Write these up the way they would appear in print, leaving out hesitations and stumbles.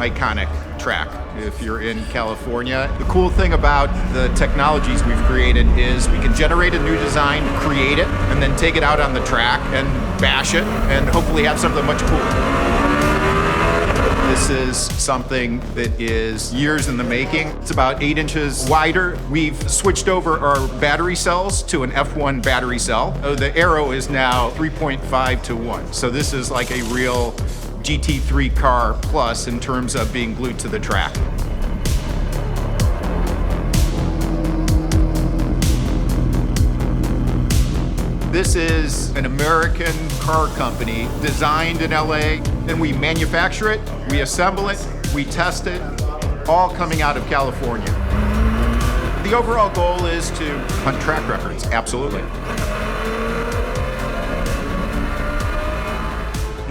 iconic track if you're in California. The cool thing about the technologies we've created is we can generate a new design, create it, and then take it out on the track and bash it and hopefully have something much cooler. This is something that is years in the making. It's about 8 inches wider. We've switched over our battery cells to an F1 battery cell. So the aero is now 3.5 to 1. So this is like a real GT3 car plus in terms of being glued to the track. This is an American car company designed in LA, and we manufacture it, we assemble it, we test it, all coming out of California. The overall goal is to hunt track records, absolutely.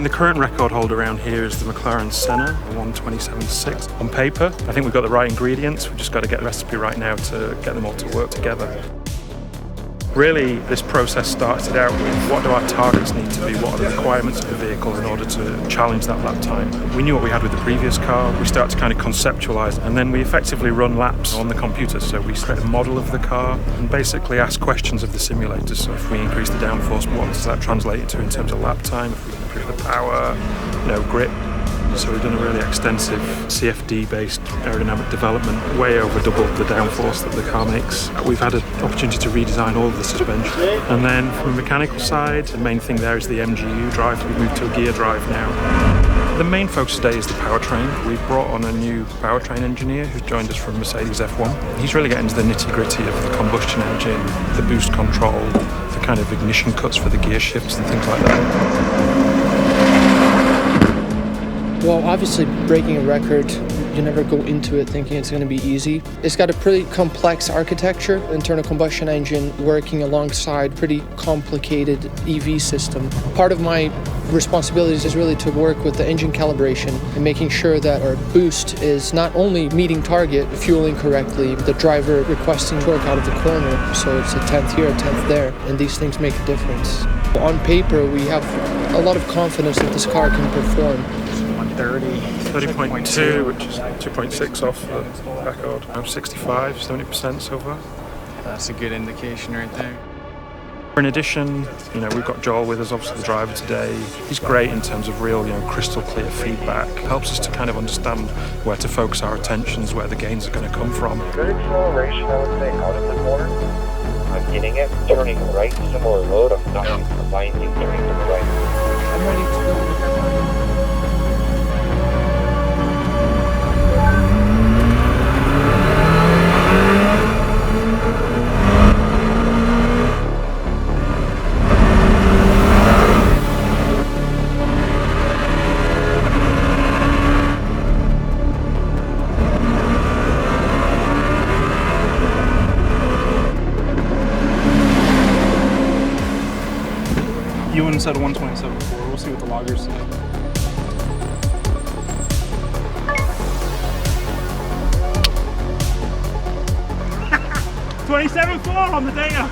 The current record holder around here is the McLaren Senna, a 127.6. On paper, I think we've got the right ingredients, we've just got to get the recipe right now to get them all to work together. Really, this process started out with what do our targets need to be, what are the requirements of the vehicle in order to challenge that lap time. We knew what we had with the previous car, we started to kind of conceptualize, and then we effectively run laps on the computer. So we create a model of the car and basically ask questions of the simulator. So if we increase the downforce, what does that translate into in terms of lap time? If we improve the power, grip. So we've done a really extensive CFD-based aerodynamic development, way over double the downforce that the car makes. We've had an opportunity to redesign all of the suspension. And then from a mechanical side, the main thing there is the MGU drive. We've moved to a gear drive now. The main focus today is the powertrain. We've brought on a new powertrain engineer who's joined us from Mercedes F1. He's really getting into the nitty-gritty of the combustion engine, the boost control, the kind of ignition cuts for the gear shifts and things like that. Well, obviously breaking a record, you never go into it thinking it's going to be easy. It's got a pretty complex architecture, internal combustion engine working alongside pretty complicated EV system. Part of my responsibilities is really to work with the engine calibration and making sure that our boost is not only meeting target, fueling correctly, the driver requesting torque out of the corner, so it's a 10th here, a 10th there, and these things make a difference. On paper, we have a lot of confidence that this car can perform. 30.2, which is 2.6 off the record. 65, 70% so far. That's a good indication right there. In addition, we've got Joel with us, obviously the driver today. He's great in terms of real, crystal clear feedback. Helps us to kind of understand where to focus our attentions, where the gains are going to come from. Good acceleration, I would say, out of the corner. I'm getting it, turning right, similar load. I'm not binding, turning to the right. I'm ready to go. Ewan said 127 before. We'll see what the loggers say. 27.4 on the data.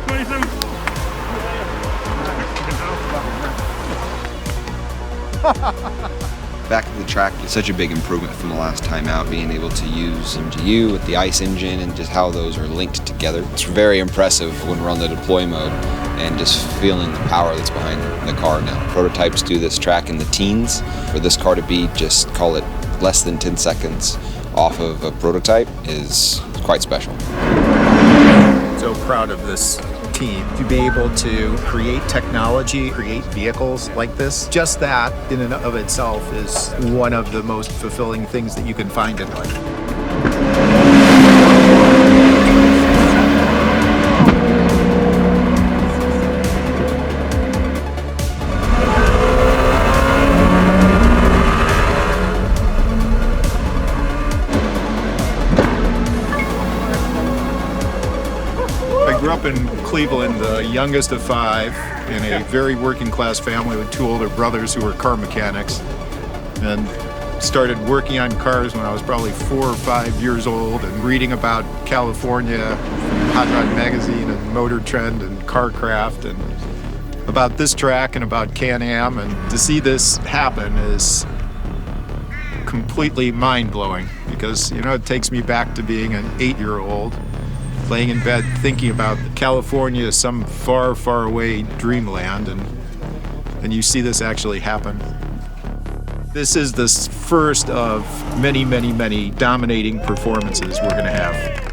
27.4. Back at the track is such a big improvement from the last time out, being able to use MGU with the ICE engine and just how those are linked together. It's very impressive when we're on the deploy mode and just feeling the power that's behind the car now. Prototypes do this track in the teens. For this car to be just call it less than 10 seconds off of a prototype is quite special. So proud of this team to be able to create technology, create vehicles like this. Just that in and of itself is one of the most fulfilling things that you can find in life. I grew up in Cleveland, the youngest of 5, in a very working class family with 2 older brothers who were car mechanics, and started working on cars when I was probably 4 or 5 years old and reading about California, Hot Rod Magazine and Motor Trend and Carcraft and about this track and about Can-Am, and to see this happen is completely mind-blowing because, you know, it takes me back to being an 8-year-old laying in bed thinking about California as some far, far away dreamland, and you see this actually happen. This is the first of many, many, many dominating performances we're going to have.